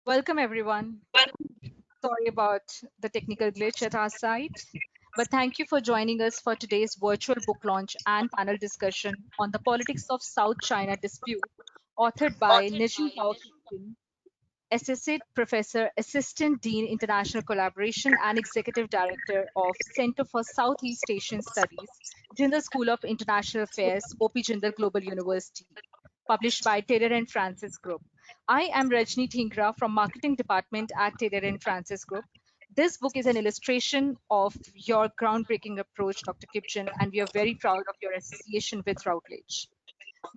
Welcome, everyone. Sorry about the technical glitch at our side, but thank you for joining us for today's virtual book launch and panel discussion on the politics of South China dispute, authored by Nehginpao Kipgen, Associate Professor, Assistant Dean, International Collaboration, and Executive Director of Center for Southeast Asian Studies, Jindal School of International Affairs, OP Jindal Global University, published by Taylor and Francis Group. I am Rajni Thingra from Marketing Department at Taylor and Francis Group. This book is an illustration of your groundbreaking approach, Dr. Kipchen, and we are very proud of your association with Routledge.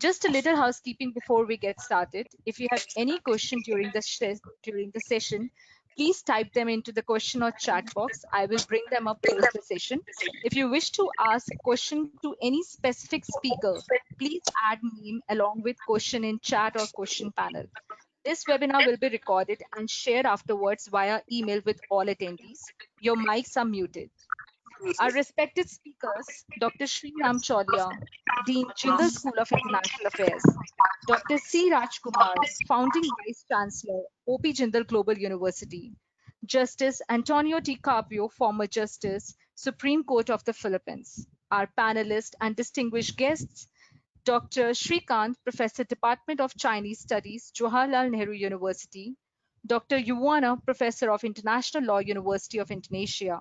Just a little housekeeping before we get started. If you have any question during the session, please type them into the question or chat box. I will bring them up post the session. If you wish to ask question to any specific speaker, please add name along with question in chat or question panel. This webinar will be recorded and shared afterwards via email with all attendees. Your mics are muted. Our respected speakers, Dr. Sreeram Chaulia, Dean, Jindal School of International Affairs, Dr. C. Rajkumar, Founding Vice Chancellor, OP Jindal Global University, Justice Antonio T. Carpio, former Justice, Supreme Court of the Philippines. Our panelists and distinguished guests, Dr. Srikanth, Professor, Department of Chinese Studies, Jawaharlal Nehru University, Dr. Juwana, Professor of International Law, University of Indonesia,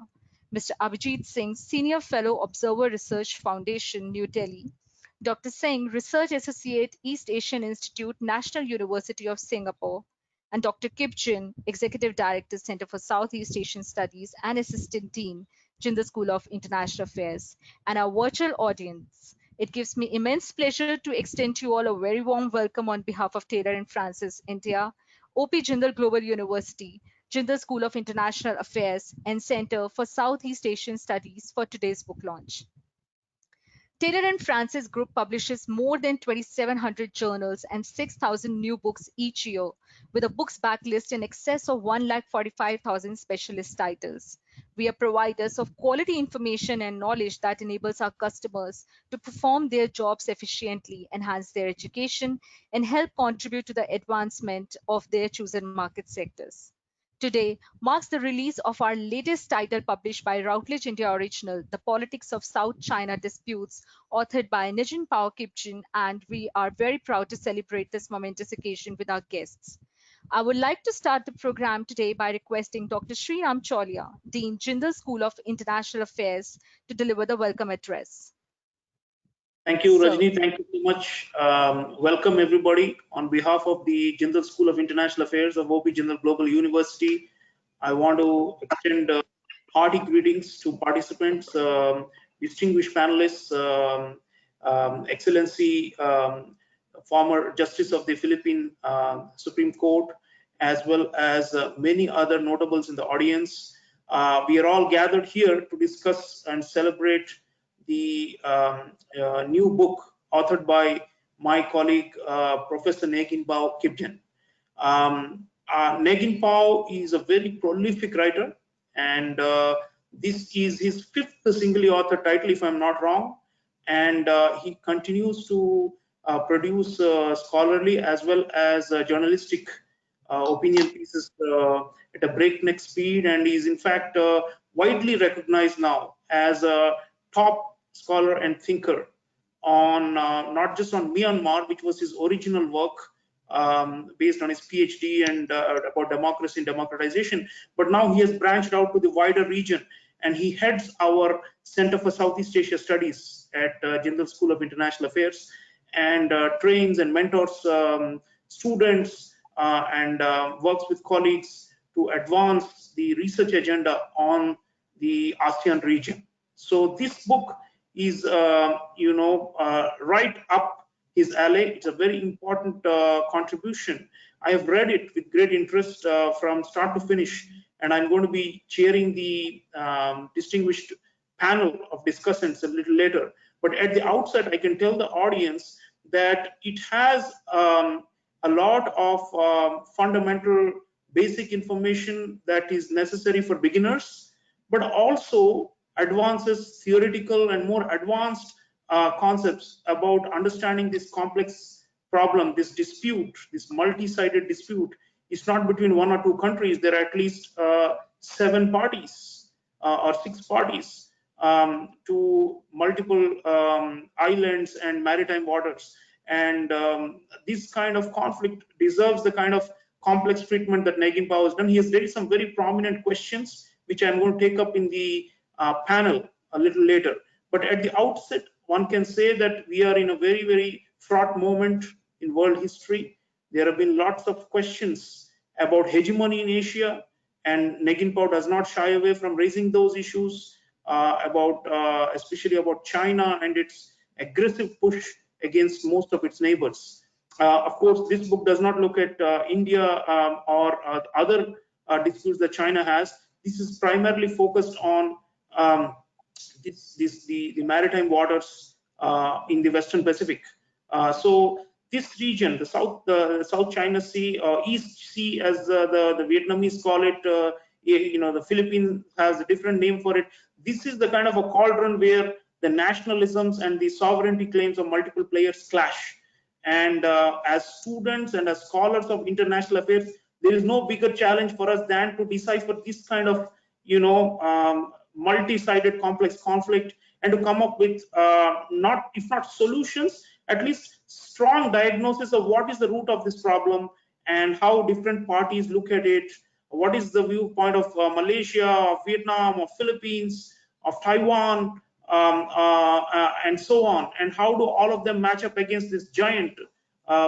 Mr. Abhijit Singh, Senior Fellow, Observer Research Foundation, New Delhi, Dr. Tseng, Research Associate, East Asian Institute, National University of Singapore, and Dr. Kipgen, Executive Director, Center for Southeast Asian Studies and Assistant Dean, Jindal School of International Affairs, and our virtual audience. It gives me immense pleasure to extend to you all a very warm welcome on behalf of Taylor and Francis India, OP Jindal Global University, Jindal School of International Affairs, and Center for Southeast Asian Studies for today's book launch. Taylor and Francis Group publishes more than 2,700 journals and 6,000 new books each year, with a books backlist in excess of 145,000 specialist titles. We are providers of quality information and knowledge that enables our customers to perform their jobs efficiently, enhance their education, and help contribute to the advancement of their chosen market sectors. Today marks the release of our latest title published by Routledge India Original, The Politics of South China Disputes, authored by Nehginpao Kipgen, and we are very proud to celebrate this momentous occasion with our guests. I would like to start the program today by requesting Dr. Sreeram Chaulia, Dean, Jindal School of International Affairs, to deliver the welcome address. Thank you, Rajni. Thank you so much. Welcome, everybody. On behalf of the Jindal School of International Affairs of OP Jindal Global University, I want to extend hearty greetings to participants, distinguished panelists, Excellency, former Justice of the Philippine Supreme Court, as well as many other notables in the audience. We are all gathered here to discuss and celebrate the new book authored by my colleague, Professor Nehginpao Kipgen. Nehginpao is a very prolific writer, and this is his fifth singly authored title, if I'm not wrong. And he continues to produce scholarly as well as journalistic opinion pieces at a breakneck speed, and is in fact widely recognized now as a top scholar and thinker on not just on Myanmar, which was his original work based on his PhD and about democracy and democratization, but now he has branched out to the wider region, and he heads our Center for Southeast Asia Studies at Jindal School of International Affairs, and trains and mentors students and works with colleagues to advance the research agenda on the ASEAN region. So this book is, right up his alley. It's a very important contribution. I have read it with great interest from start to finish, and I'm going to be chairing the distinguished panel of discussants a little later. But at the outset, I can tell the audience that it has a lot of fundamental basic information that is necessary for beginners, but also advances theoretical and more advanced concepts about understanding this complex problem, this dispute, this multi-sided dispute It's not between one or two countries. There are at least 7 parties or 6 parties to multiple islands and maritime waters. And this kind of conflict deserves the kind of complex treatment that Nehginpao has done. He has raised some very prominent questions, which I'm going to take up in the panel a little later. But at the outset, one can say that we are in a very, very fraught moment in world history. There have been lots of questions about hegemony in Asia, and Nehginpao does not shy away from raising those issues especially about China and its aggressive push against most of its neighbors. Of course, this book does not look at India or other disputes that China has. This is primarily focused on the maritime waters in the Western Pacific. So this region, the South China Sea, East Sea, as the Vietnamese call it, the Philippines has a different name for it. This is the kind of a cauldron where the nationalisms and the sovereignty claims of multiple players clash. And as students and as scholars of international affairs, there is no bigger challenge for us than to decipher this kind of, multi-sided complex conflict, and to come up with if not solutions, at least strong diagnosis of what is the root of this problem and how different parties look at it. What is the viewpoint of Malaysia, of Vietnam, of Philippines, of Taiwan, and so on, and how do all of them match up against this giant,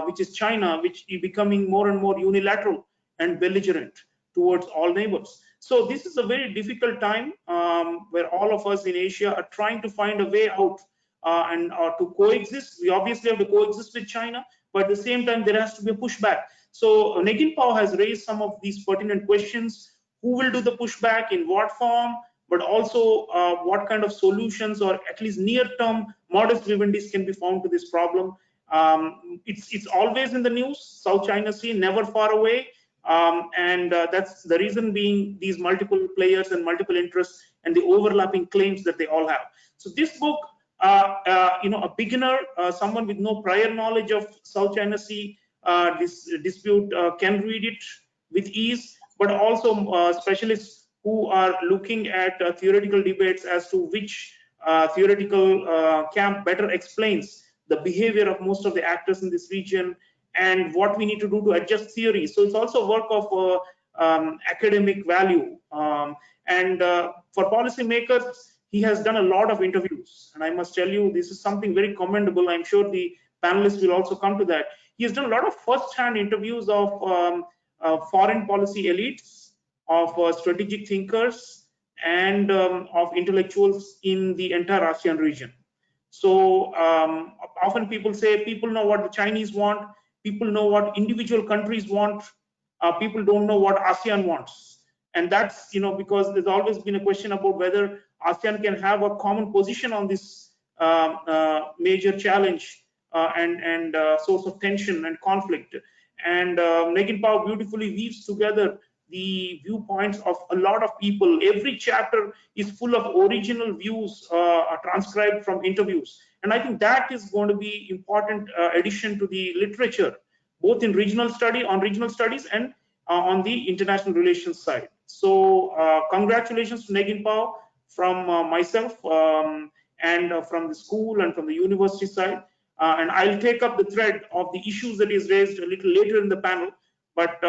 which is China, which is becoming more and more unilateral and belligerent towards all neighbors. So this is a very difficult time where all of us in Asia are trying to find a way out and to coexist. We obviously have to coexist with China, but at the same time, there has to be a pushback. So Nehginpao has raised some of these pertinent questions. Who will do the pushback, in what form, but also what kind of solutions, or at least near-term modest remedies, can be found to this problem. It's always in the news, South China Sea, never far away. And that's the reason being these multiple players and multiple interests and the overlapping claims that they all have. So this book, a beginner, someone with no prior knowledge of South China Sea this dispute can read it with ease, but also specialists who are looking at theoretical debates as to which theoretical camp better explains the behavior of most of the actors in this region and what we need to do to adjust theory. So it's also a work of academic value. And for policymakers, he has done a lot of interviews. And I must tell you, this is something very commendable. I'm sure the panelists will also come to that. He has done a lot of first-hand interviews of foreign policy elites, of strategic thinkers, and of intellectuals in the entire ASEAN region. So often people say people know what the Chinese want, people know what individual countries want, people don't know what ASEAN wants. And that's, because there's always been a question about whether ASEAN can have a common position on this major challenge and source of tension and conflict. And Nehginpao beautifully weaves together the viewpoints of a lot of people. Every chapter is full of original views transcribed from interviews. And I think that is going to be important addition to the literature, both in regional studies and on the international relations side. So congratulations to Nehginpao from myself and from the school and from the university side. And I'll take up the thread of the issues that is raised a little later in the panel. But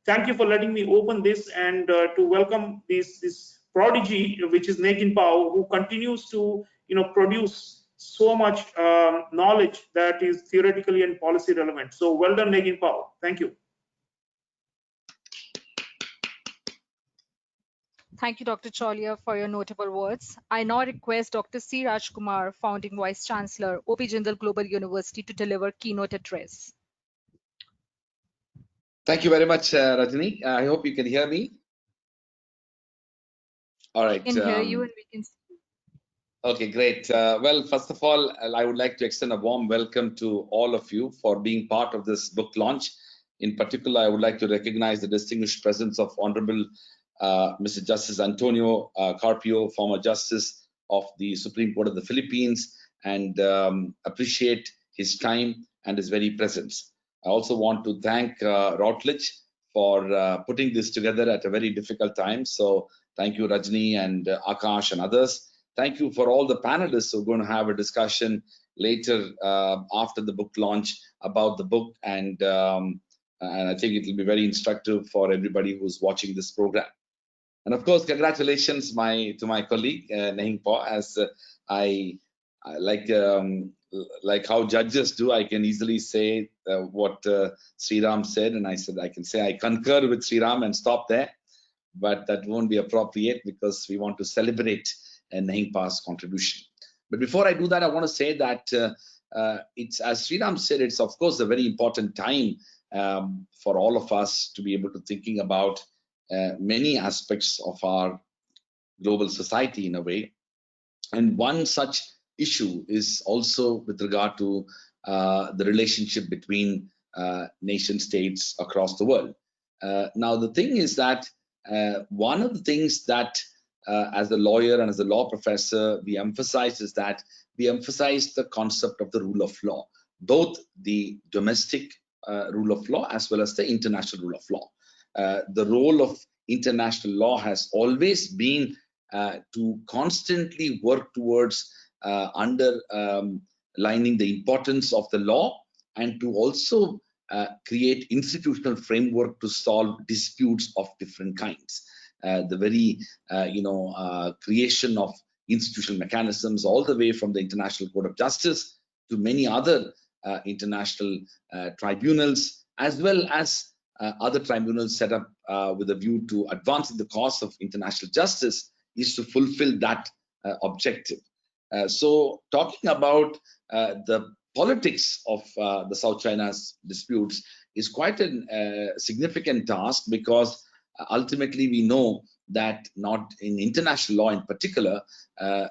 thank you for letting me open this and to welcome this prodigy, which is Nehginpao, who continues to produce so much knowledge that is theoretically and policy relevant. So well done, Nehginpao. Thank you. Thank you, Dr. Chaulia, for your notable words. I now request Dr. C. Rajkumar, Founding Vice Chancellor, OP Jindal Global University, to deliver keynote address. Thank you very much, Rajini. I hope you can hear me. All right. We can hear you and we can see you. Okay, great. Well, first of all, I would like to extend a warm welcome to all of you for being part of this book launch. In particular, I would like to recognize the distinguished presence of Honorable Mr. Justice Antonio Carpio, former Justice of the Supreme Court of the Philippines, and appreciate his time and his very presence. I also want to thank Routledge for putting this together at a very difficult time. So thank you, Rajni and Akash and others. Thank you for all the panelists who are going to have a discussion later after the book launch about the book, and I think it will be very instructive for everybody who's watching this program. And of course, congratulations to my colleague Nehginpao, as I like how judges do. I can easily say what Sreeram said, and I can say I concur with Sreeram and stop there, but that won't be appropriate because we want to celebrate Nehginpao's contribution. But before I do that, I want to say that it's, as Sreeram said, it's of course a very important time for all of us to be able to thinking about many aspects of our global society in a way. And one such issue is also with regard to the relationship between nation states across the world. Now, the thing is that one of the things that as a lawyer and as a law professor, we emphasize is that we emphasize the concept of the rule of law, both the domestic rule of law as well as the international rule of law. The role of international law has always been to constantly work towards underlining the importance of the law, and to also create institutional framework to solve disputes of different kinds. The very creation of institutional mechanisms, all the way from the International Court of Justice to many other international tribunals, as well as other tribunals set up with a view to advancing the cause of international justice, is to fulfill that objective. So talking about the politics of the South China's disputes is quite a significant task, because ultimately we know that not in international law in particular,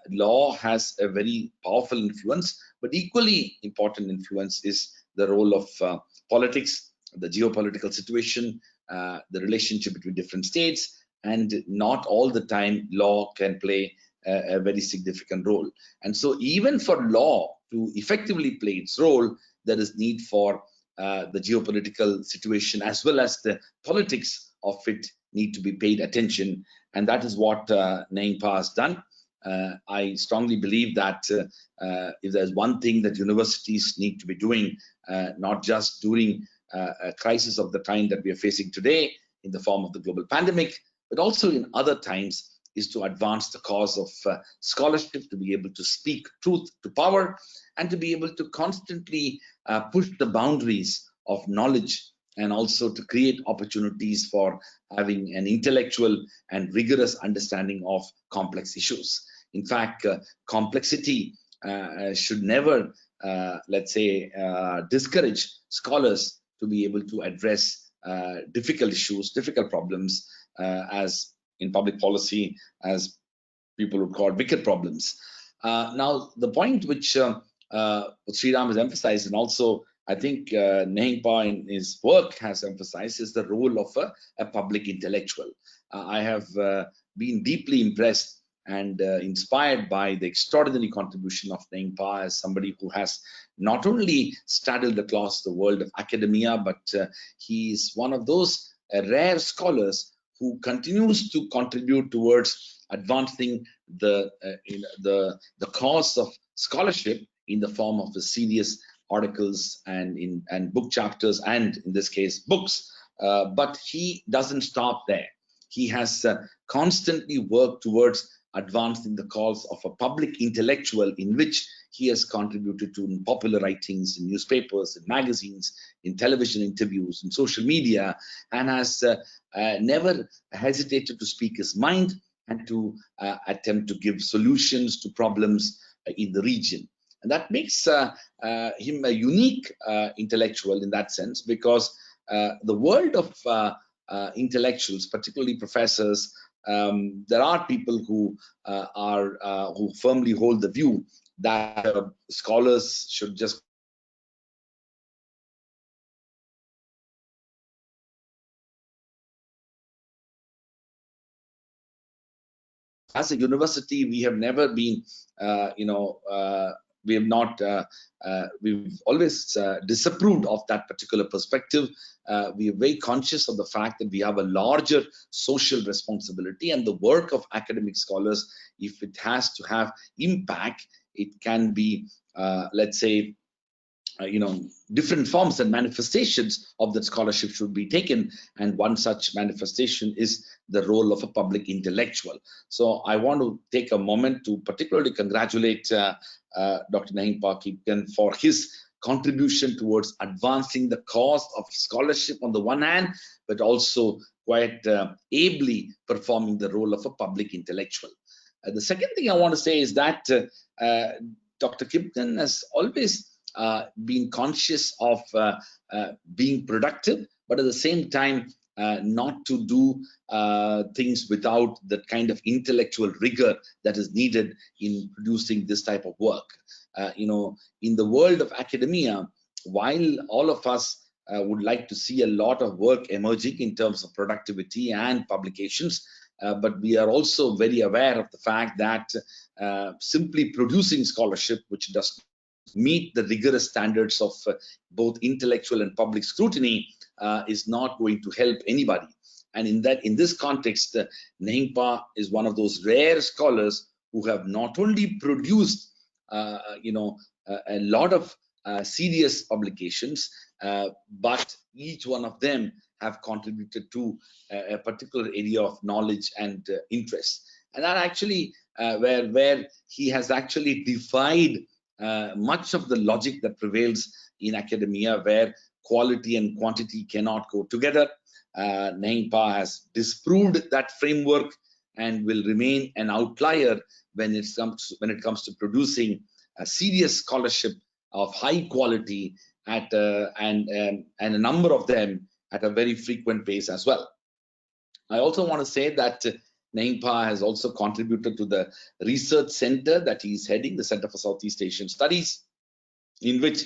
law has a very powerful influence, but equally important influence is the role of politics, the geopolitical situation, the relationship between different states, and not all the time law can play a very significant role. And so even for law to effectively play its role, there is need for the geopolitical situation as well as the politics of it need to be paid attention. And that is what Nehginpao has done. I strongly believe that if there's one thing that universities need to be doing, not just during a crisis of the kind that we are facing today in the form of the global pandemic, but also in other times, is to advance the cause of scholarship, to be able to speak truth to power, and to be able to constantly push the boundaries of knowledge, and also to create opportunities for having an intellectual and rigorous understanding of complex issues. In fact, complexity should never, let's say, discourage scholars to be able to address difficult issues, difficult problems, as in public policy, as people would call wicked problems. Now, the point which Sreeram has emphasized, and also I think Nehginpao in his work has emphasized, is the role of a public intellectual. I have been deeply impressed and inspired by the extraordinary contribution of Nehginpao as somebody who has not only straddled across the world of academia, but he is one of those rare scholars who continues to contribute towards advancing the cause of scholarship in the form of the serious articles and book chapters, and in this case books. But he doesn't stop there. He has constantly worked towards advancing the cause of a public intellectual, in which he has contributed to in popular writings, in newspapers, in magazines, in television interviews, in social media, and has never hesitated to speak his mind and to attempt to give solutions to problems in the region. And that makes him a unique intellectual in that sense, because the world of intellectuals, particularly professors, there are people who who firmly hold the view that scholars should just as a university, we have never been, we have not we've always disapproved of that particular perspective. We are very conscious of the fact that we have a larger social responsibility, and the work of academic scholars, if it has to have impact, it can be let's say different forms and manifestations of that scholarship should be taken, and one such manifestation is the role of a public intellectual. So I want to take a moment to particularly congratulate Dr. Nehginpao Kipgen for his contribution towards advancing the cause of scholarship on the one hand, but also quite ably performing the role of a public intellectual. The second thing I want to say is that Dr. Kipgen has always being conscious of being productive, but at the same time not to do things without the kind of intellectual rigor that is needed in producing this type of work. In the world of academia, while all of us would like to see a lot of work emerging in terms of productivity and publications, but we are also very aware of the fact that simply producing scholarship which does meet the rigorous standards of both intellectual and public scrutiny is not going to help anybody. And in this context, Nehginpao is one of those rare scholars who have not only produced a lot of serious publications, but each one of them have contributed to a particular area of knowledge and interest. And that actually where he has actually defied much of the logic that prevails in academia, where quality and quantity cannot go together. Nehginpao has disproved that framework and will remain an outlier when it comes to producing a serious scholarship of high quality and a number of them at a very frequent pace as well. I also want to say that Nehginpao has also contributed to the research center that he is heading, the Center for Southeast Asian Studies, in which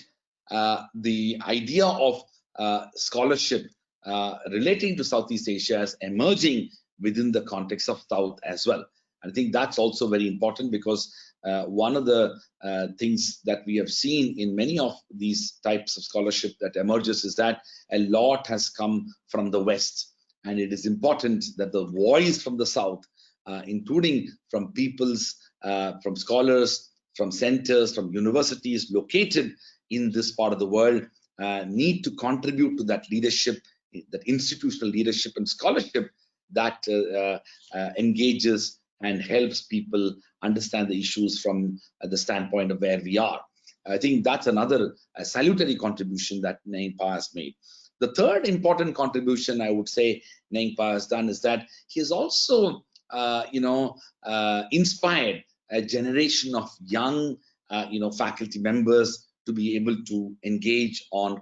the idea of scholarship relating to Southeast Asia is emerging within the context of South as well. I think that's also very important, because one of the things that we have seen in many of these types of scholarship that emerges is that a lot has come from the West. And it is important that the voice from the South, including from peoples, from scholars, from centers, from universities located in this part of the world, need to contribute to that leadership, that institutional leadership and scholarship that engages and helps people understand the issues from the standpoint of where we are. I think that's another salutary contribution that Nehginpao has made. The third important contribution I would say Nehginpao has done is that he has also, inspired a generation of young, faculty members to be able to engage on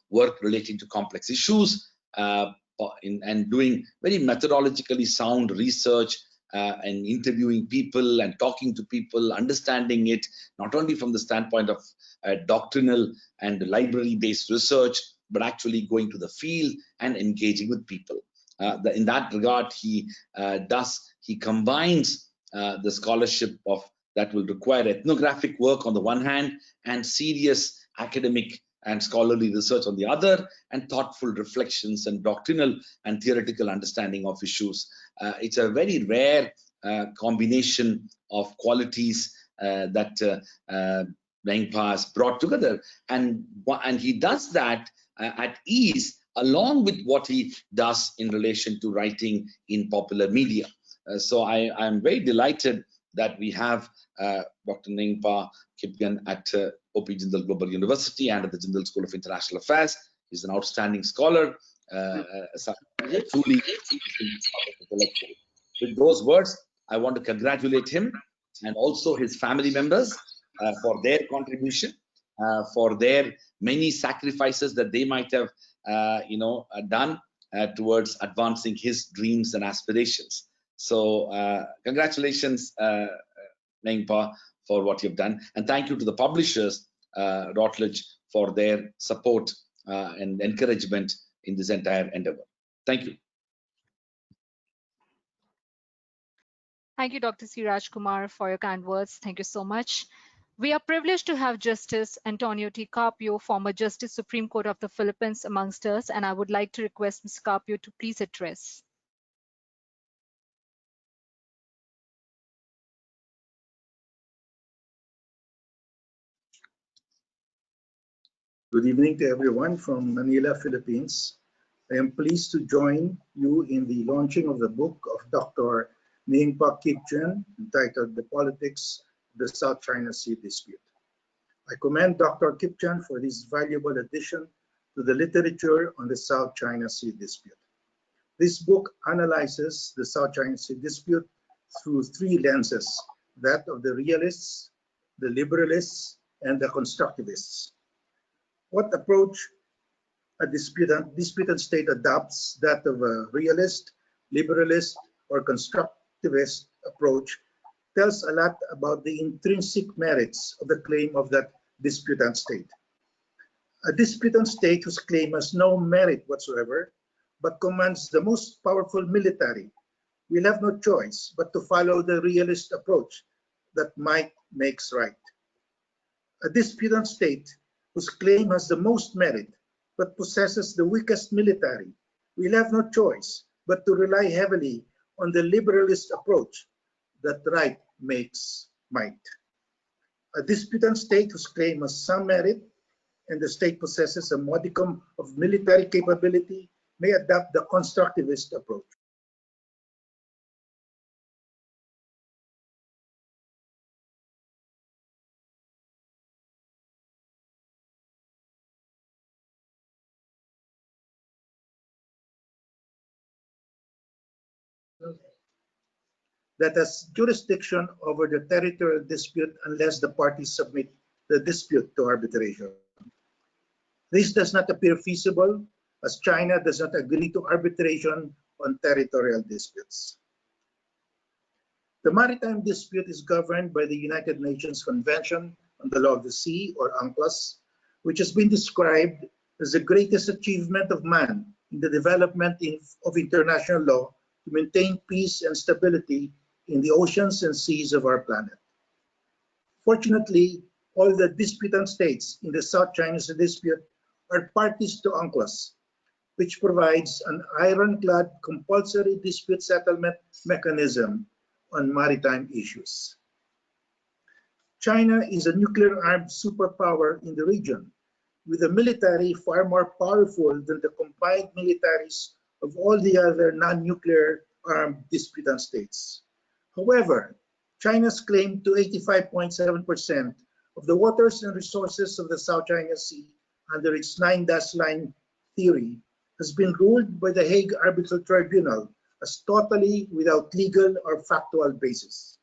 work relating to complex issues and doing very methodologically sound research and interviewing people and talking to people, understanding it not only from the standpoint of doctrinal and library-based research, but actually going to the field and engaging with people. In that regard, he combines the scholarship that will require ethnographic work on the one hand, and serious academic and scholarly research on the other, and thoughtful reflections and doctrinal and theoretical understanding of issues. It's a very rare combination of qualities that Nehginpao has brought together, and he does that at ease, along with what he does in relation to writing in popular media. So I'm very delighted that we have Dr. Nehginpao Kipgen at OP Jindal Global University and at the Jindal School of International Affairs. He's an outstanding scholar, truly intellectual. With those words, I want to congratulate him and also his family members for their contribution, for their many sacrifices that they might have done towards advancing his dreams and aspirations. So congratulations, Nehginpao, for what you've done, and thank you to the publishers, Routledge, for their support and encouragement in this entire endeavor. Thank you. Thank you, Dr. Siraj Kumar, for your kind words. Thank you so much. We are privileged to have Justice Antonio T. Carpio, former Justice Supreme Court of the Philippines, amongst us, and I would like to request Mr. Carpio to please address. Good evening to everyone from Manila, Philippines. I am pleased to join you in the launching of the book of Dr. Nehginpao Kipgen entitled The Politics of the South China Sea Dispute. I commend Dr. Kipgen for this valuable addition to the literature on the South China Sea Dispute. This book analyzes the South China Sea Dispute through three lenses, that of the realists, the liberalists, and the constructivists. What approach a disputant state adopts, that of a realist, liberalist, or constructivist approach, tells a lot about the intrinsic merits of the claim of that disputant state. A disputant state whose claim has no merit whatsoever, but commands the most powerful military, will have no choice but to follow the realist approach that might makes right. A disputant state whose claim has the most merit but possesses the weakest military will have no choice but to rely heavily on the liberalist approach that right makes might. A disputant state whose claim has some merit and the state possesses a modicum of military capability may adopt the constructivist approach. That has jurisdiction over the territorial dispute unless the parties submit the dispute to arbitration. This does not appear feasible as China does not agree to arbitration on territorial disputes. The maritime dispute is governed by the United Nations Convention on the Law of the Sea, or UNCLOS, which has been described as the greatest achievement of man in the development of international law to maintain peace and stability in the oceans and seas of our planet. Fortunately, all the disputant states in the South China Sea dispute are parties to UNCLOS, which provides an ironclad compulsory dispute settlement mechanism on maritime issues. China is a nuclear-armed superpower in the region, with a military far more powerful than the combined militaries of all the other non-nuclear armed disputant states. However, China's claim to 85.7% of the waters and resources of the South China Sea under its 9-line theory has been ruled by the Hague Arbitral Tribunal as totally without legal or factual basis.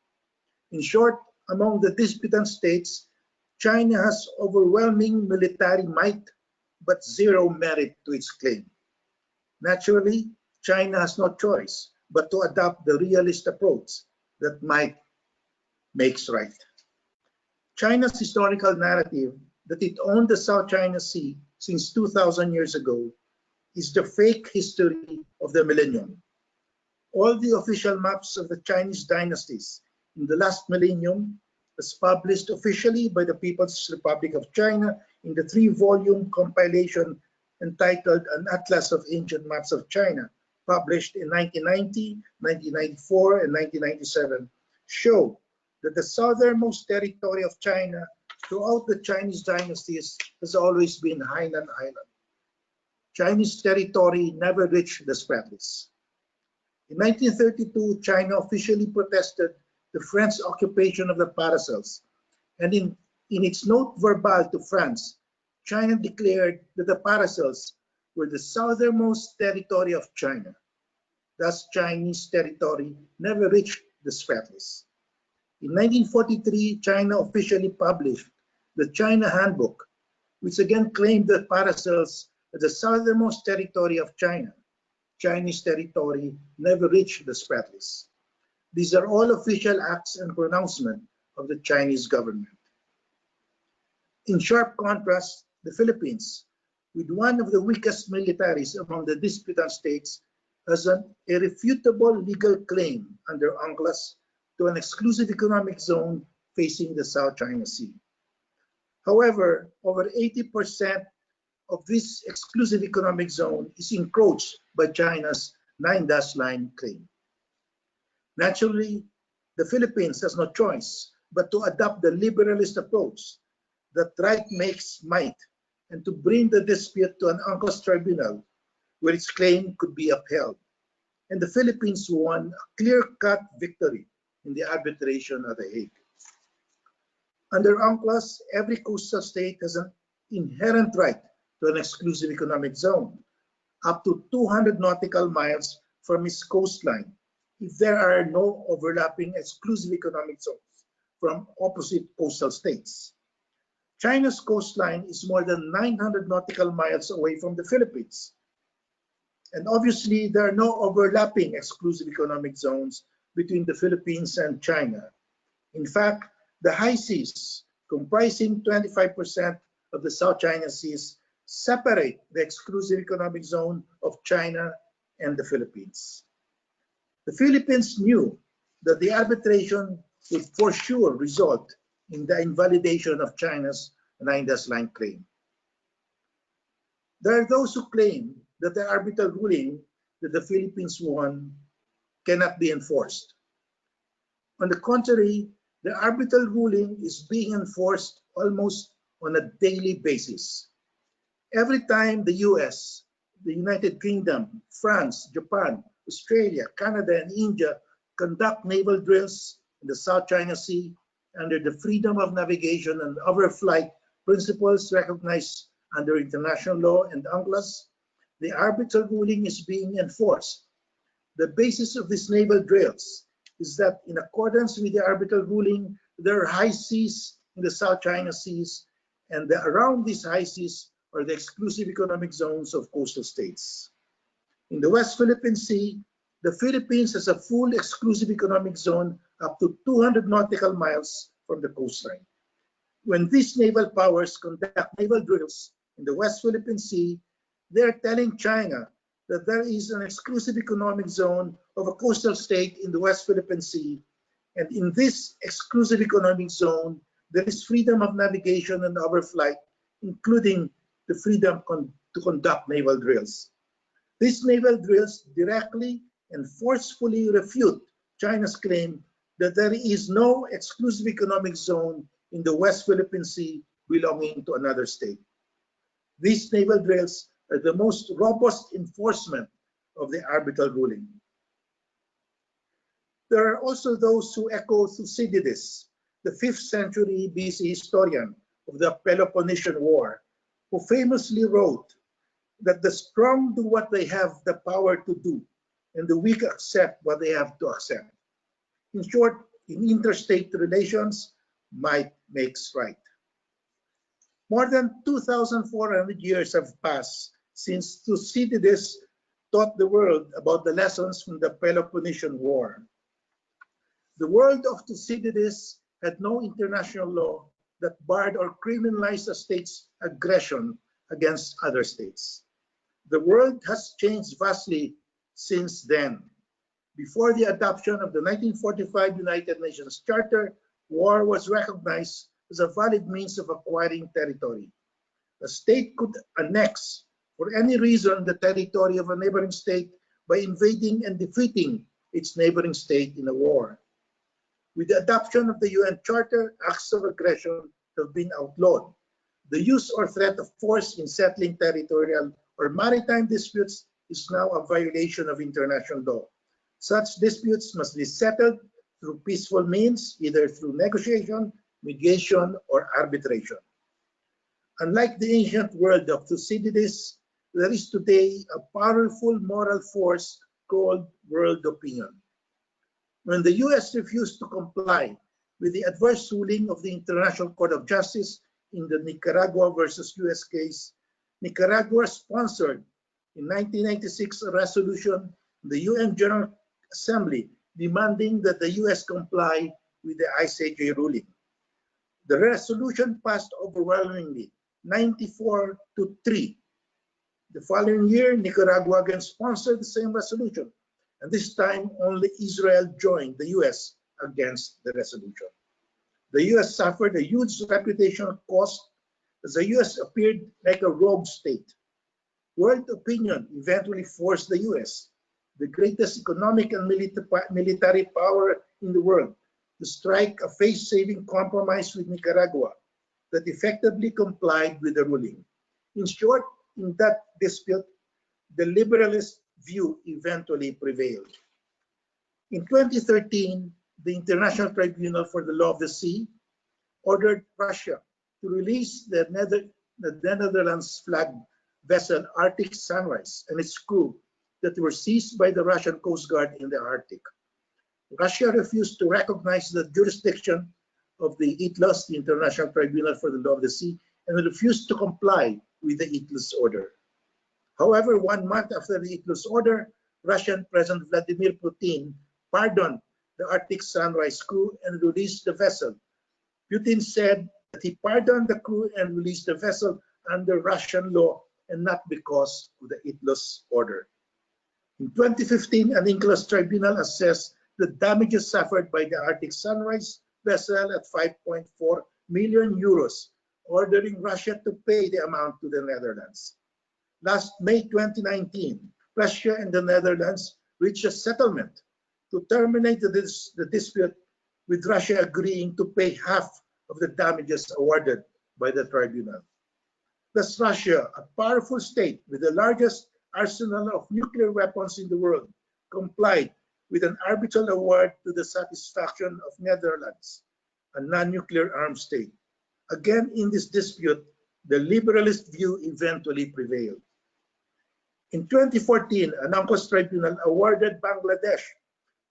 In short, among the disputant states, China has overwhelming military might but zero merit to its claim. Naturally, China has no choice but to adopt the realist approach that might makes right. China's historical narrative that it owned the South China Sea since 2,000 years ago is the fake history of the millennium. All the official maps of the Chinese dynasties in the last millennium, as published officially by the People's Republic of China in the 3-volume compilation entitled An Atlas of Ancient Maps of China, published in 1990, 1994, and 1997, show that the southernmost territory of China throughout the Chinese dynasties has always been Hainan Island. Chinese territory never reached the Spratleys. In 1932, China officially protested the French occupation of the Paracels, and in its note verbal to France, China declared that the Paracels were the southernmost territory of China. Thus, Chinese territory never reached the Spratleys. In 1943, China officially published the China Handbook, which again claimed the Paracels as the southernmost territory of China. Chinese territory never reached the Spratleys. These are all official acts and pronouncement of the Chinese government. In sharp contrast, the Philippines, with one of the weakest militaries among the disputant states, has an irrefutable legal claim under UNCLOS to an exclusive economic zone facing the South China Sea. However, over 80% of this exclusive economic zone is encroached by China's 9-line claim. Naturally, the Philippines has no choice but to adopt the liberalist approach that right makes might and to bring the dispute to an UNCLOS tribunal where its claim could be upheld. And the Philippines won a clear-cut victory in the arbitration at The Hague. Under UNCLOS, every coastal state has an inherent right to an exclusive economic zone, up to 200 nautical miles from its coastline, if there are no overlapping exclusive economic zones from opposite coastal states. China's coastline is more than 900 nautical miles away from the Philippines. And obviously, there are no overlapping exclusive economic zones between the Philippines and China. In fact, the high seas, comprising 25% of the South China Seas, separate the exclusive economic zone of China and the Philippines. The Philippines knew that the arbitration would for sure result in the invalidation of China's 9-line claim. There are those who claim that the arbitral ruling that the Philippines won cannot be enforced. On the contrary, the arbitral ruling is being enforced almost on a daily basis. Every time the US, the United Kingdom, France, Japan, Australia, Canada, and India conduct naval drills in the South China Sea under the freedom of navigation and overflight principles recognized under international law and UNCLOS, the arbitral ruling is being enforced. The basis of these naval drills is that in accordance with the arbitral ruling, there are high seas in the South China Seas, and around these high seas are the exclusive economic zones of coastal states. In the West Philippine Sea, the Philippines has a full exclusive economic zone up to 200 nautical miles from the coastline. When these naval powers conduct naval drills in the West Philippine Sea, they are telling China that there is an exclusive economic zone of a coastal state in the West Philippine Sea, and in this exclusive economic zone, there is freedom of navigation and overflight, including the freedom to conduct naval drills. These naval drills directly and forcefully refute China's claim that there is no exclusive economic zone in the West Philippine Sea belonging to another state. These naval drills are the most robust enforcement of the arbitral ruling. There are also those who echo Thucydides, the 5th century BC historian of the Peloponnesian War, who famously wrote that the strong do what they have the power to do, and the weak accept what they have to accept. In short, in interstate relations, might makes right. More than 2,400 years have passed since Thucydides taught the world about the lessons from the Peloponnesian War. The world of Thucydides had no international law that barred or criminalized a state's aggression against other states. The world has changed vastly since then. Before the adoption of the 1945 United Nations Charter, war was recognized as a valid means of acquiring territory. A state could annex, for any reason, the territory of a neighboring state by invading and defeating its neighboring state in a war. With the adoption of the UN Charter, acts of aggression have been outlawed. The use or threat of force in settling territorial or maritime disputes is now a violation of international law. Such disputes must be settled through peaceful means, either through negotiation, mediation, or arbitration. Unlike the ancient world of Thucydides, there is today a powerful moral force called world opinion. When the US refused to comply with the adverse ruling of the International Court of Justice in the Nicaragua versus US case, Nicaragua sponsored in 1996 a resolution in the UN General Assembly demanding that the US comply with the ICJ ruling. The resolution passed overwhelmingly, 94-3. The following year, Nicaragua again sponsored the same resolution, and this time only Israel joined the US against the resolution. The US suffered a huge reputational cost as the US appeared like a rogue state. World opinion eventually forced the US, the greatest economic and military power in the world, to strike a face-saving compromise with Nicaragua that effectively complied with the ruling. In short, in that dispute, the liberalist view eventually prevailed. In 2013, the International Tribunal for the Law of the Sea ordered Russia to release the Netherlands flagged vessel Arctic Sunrise and its crew that were seized by the Russian Coast Guard in the Arctic. Russia refused to recognize the jurisdiction of the ITLOS, the International Tribunal for the Law of the Sea, and refused to comply with the ITLOS order. However, 1 month after the ITLOS order, Russian President Vladimir Putin pardoned the Arctic Sunrise crew and released the vessel. Putin said that he pardoned the crew and released the vessel under Russian law and not because of the ITLOS order. In 2015, an ITLOS tribunal assessed the damages suffered by the Arctic Sunrise vessel at 5.4 million euros, ordering Russia to pay the amount to the Netherlands. Last May 2019, Russia and the Netherlands reached a settlement to terminate the dispute, with Russia agreeing to pay half of the damages awarded by the tribunal. Thus, Russia, a powerful state with the largest arsenal of nuclear weapons in the world, complied with an arbitral award to the satisfaction of Netherlands, a non-nuclear armed state. Again, in this dispute, the liberalist view eventually prevailed. In 2014, an UNCLOS tribunal awarded Bangladesh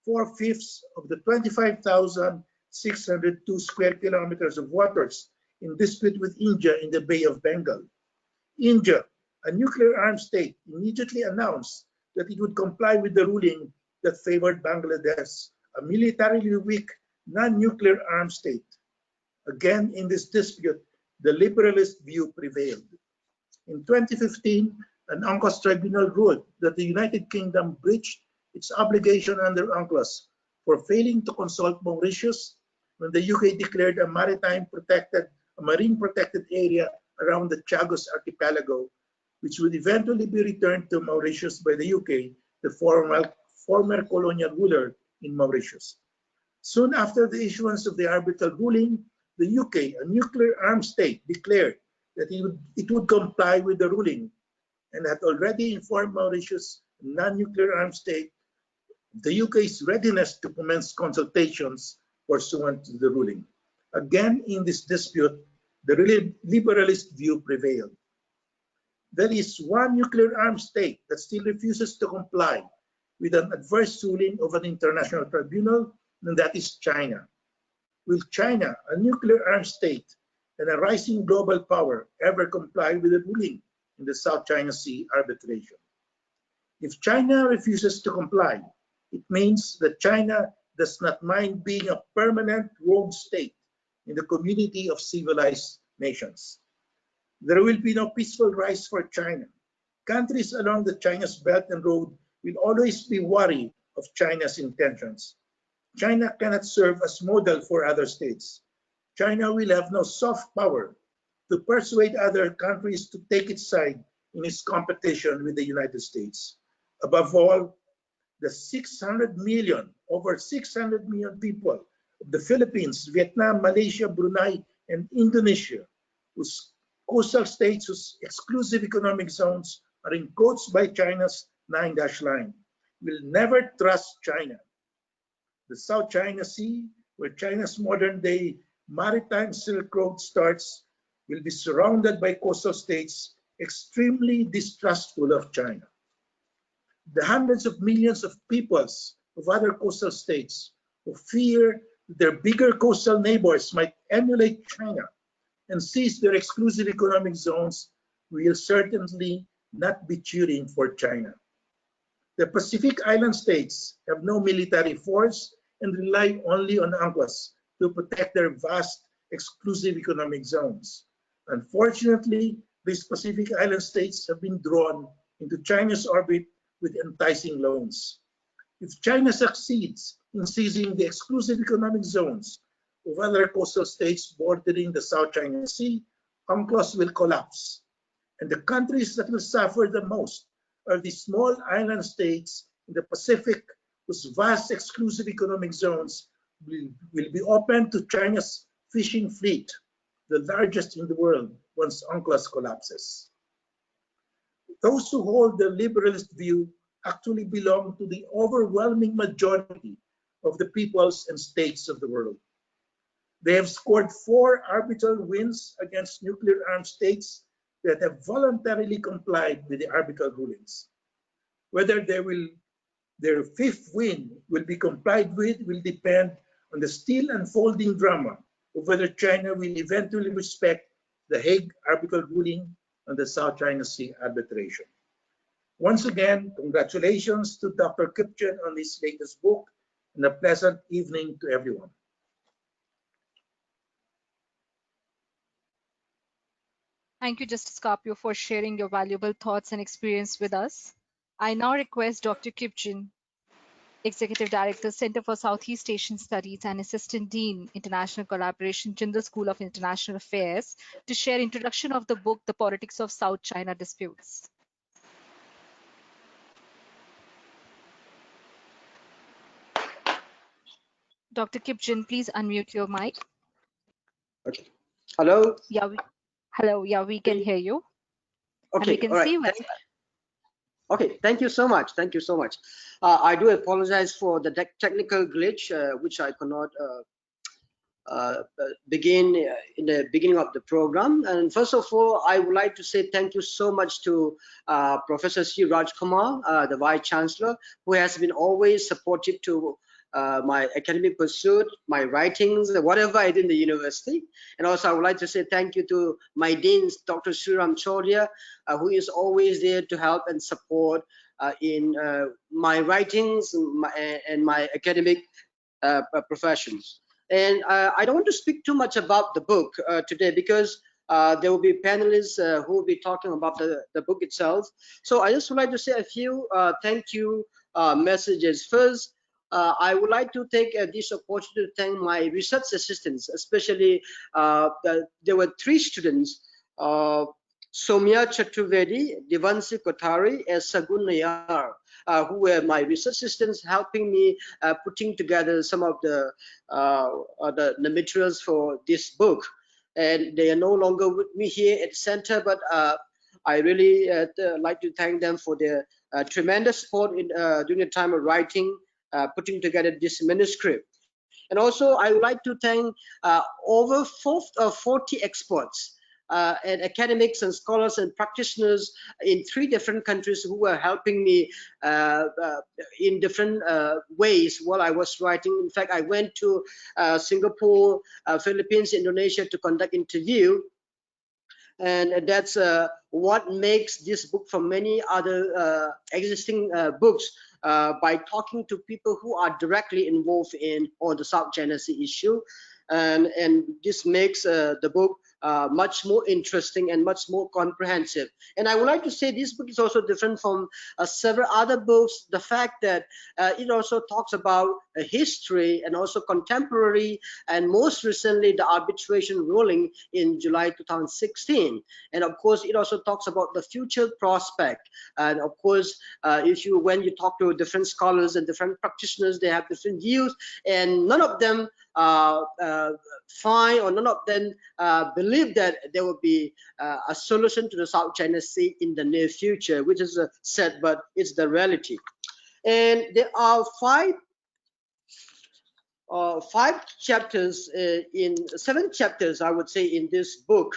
4/5 of the 25,602 square kilometers of waters in dispute with India in the Bay of Bengal. India, a nuclear armed state, immediately announced that it would comply with the ruling that favored Bangladesh, a militarily weak, non-nuclear armed state. Again, in this dispute, the liberalist view prevailed. In 2015, an UNCLOS tribunal ruled that the United Kingdom breached its obligation under UNCLOS for failing to consult Mauritius when the UK declared a marine protected area around the Chagos archipelago, which would eventually be returned to Mauritius by the UK, the former colonial ruler in Mauritius. Soon after the issuance of the arbitral ruling, the UK, a nuclear armed state, declared that it would comply with the ruling and had already informed Mauritius, a non-nuclear armed state, the UK's readiness to commence consultations pursuant to the ruling. Again, in this dispute, the liberalist view prevailed. There is one nuclear armed state that still refuses to comply with an adverse ruling of an international tribunal, and that is China. Will China, a nuclear armed state and a rising global power, ever comply with the ruling in the South China Sea arbitration? If China refuses to comply, it means that China does not mind being a permanent rogue state in the community of civilized nations. There will be no peaceful rise for China. Countries along the China's Belt and Road will always be wary of China's intentions. China cannot serve as model for other states. China will have no soft power to persuade other countries to take its side in its competition with the United States. Above all, the over 600 million people of the Philippines, Vietnam, Malaysia, Brunei, and Indonesia, whose coastal states, whose exclusive economic zones are encroached by China's 9-dash line, will never trust China. The South China Sea, where China's modern-day maritime Silk Road starts, will be surrounded by coastal states extremely distrustful of China. The hundreds of millions of peoples of other coastal states who fear their bigger coastal neighbors might emulate China and seize their exclusive economic zones will certainly not be cheering for China. The Pacific Island states have no military force and rely only on UNCLOS to protect their vast exclusive economic zones. Unfortunately, these Pacific Island states have been drawn into China's orbit with enticing loans. If China succeeds in seizing the exclusive economic zones of other coastal states bordering the South China Sea, UNCLOS will collapse. And the countries that will suffer the most are the small island states in the Pacific whose vast exclusive economic zones will be open to China's fishing fleet, the largest in the world, once UNCLOS collapses. Those who hold the liberalist view actually belong to the overwhelming majority of the peoples and states of the world. They have scored 4 arbitral wins against nuclear-armed states that have voluntarily complied with the arbitral rulings. Whether their 5th win will be complied with will depend on the still unfolding drama of whether China will eventually respect the Hague arbitral ruling on the South China Sea arbitration. Once again, congratulations to Dr. Kipgen on his latest book, and a pleasant evening to everyone. Thank you, Justice Carpio, for sharing your valuable thoughts and experience with us. I now request Dr. Kipgen, Executive Director, Center for Southeast Asian Studies and Assistant Dean, International Collaboration, Jindal School of International Affairs, to share introduction of the book, The Politics of South China Disputes. Dr. Kipgen, please unmute your mic. Okay. Hello. Hello. Yeah, we can hear you. Okay. And we can all right. see you as well. Okay. Thank you so much. Thank you so much. I do apologize for the technical glitch, which I could not begin in the beginning of the program. And first of all, I would like to say thank you so much to Professor C. Rajkumar, the Vice Chancellor, who has been always supportive to my academic pursuit, my writings, whatever I did in the university. And also I would like to say thank you to my deans, Dr. Sreeram Chaulia, who is always there to help and support in my writings and my academic professions. And I don't want to speak too much about the book today because there will be panelists who will be talking about the book itself. So I just would like to say a few thank you messages. First, I would like to take this opportunity to thank my research assistants, especially there were 3 students, Somya Chaturvedi, Devansi Kothari, and Sagun Nayar, who were my research assistants, helping me putting together some of the materials for this book. And they are no longer with me here at the center, but I really like to thank them for their tremendous support during the time of writing, putting together this manuscript. And also, I would like to thank over 40 experts and academics and scholars and practitioners in 3 different countries who were helping me in different ways while I was writing. In fact, I went to Singapore, Philippines, Indonesia to conduct interview. And that's what makes this book from many other existing books, by talking to people who are directly involved in the South China Sea issue. And this makes the book much more interesting and much more comprehensive. And I would like to say this book is also different from several other books. The fact that it also talks about history and also contemporary, and most recently the arbitration ruling in July 2016. And of course, it also talks about the future prospect. And of course, when you talk to different scholars and different practitioners, they have different views, and none of them find, or none of them believe that there will be a solution to the South China Sea in the near future, which is sad, but it's the reality. And there are 5 chapters, in 7 chapters, I would say, in this book.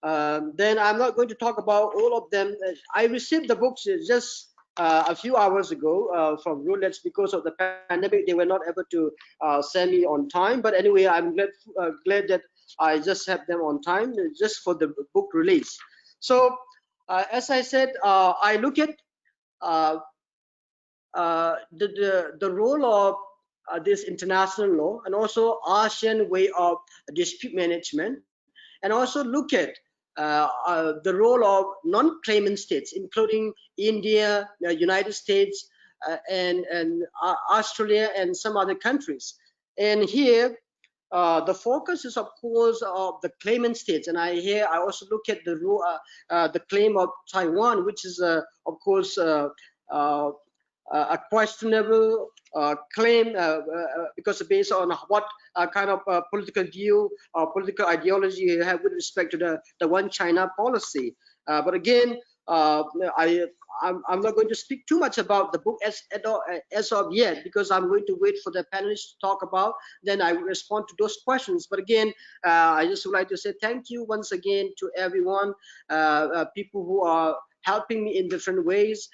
Then I'm not going to talk about all of them. I received the books just a few hours ago from Routledge. Because of the pandemic, they were not able to send me on time. But anyway, I'm glad that I just have them on time, just for the book release. So as I said, I look at the role of this international law, and also ASEAN way of dispute management, and also look at the role of non-claimant states, including India, United States, and Australia, and some other countries. And here, the focus is, of course, of the claimant states, and I also look at the claim of Taiwan, which is, of course, a questionable claim because based on what kind of political view or political ideology you have with respect to the One China policy. But again, I'm not going to speak too much about the book as of yet, because I'm going to wait for the panelists to talk about. Then I will respond to those questions. But again, I just would like to say thank you once again to everyone, people who are helping me in different ways,